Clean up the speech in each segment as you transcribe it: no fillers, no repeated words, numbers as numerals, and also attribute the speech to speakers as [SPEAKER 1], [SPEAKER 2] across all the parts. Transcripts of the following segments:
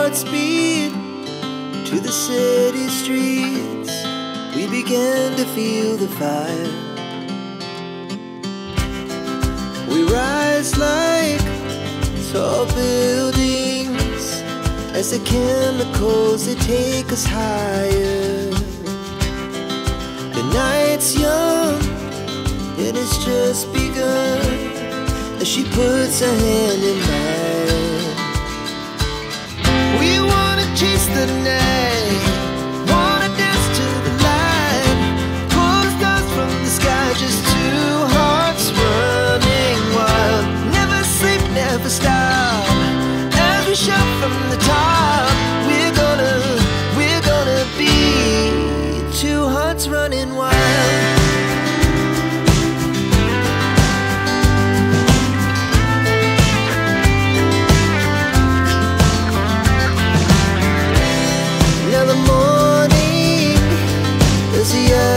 [SPEAKER 1] hearts beat to the city streets. We began to feel the fire. We rise like tall buildings as the chemicals, they take us higher. The night's young and it's just begun as she puts her hand in mine. We wanna chase the night, wanna dance to the light, pull the stars from the sky, just two hearts running wild. Never sleep, never stop, as we shout from the top. We're gonna be two hearts running wild.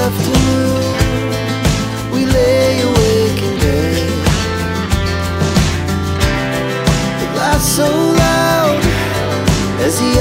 [SPEAKER 1] Afternoon, we lay awake in bed. It laughs so loud as the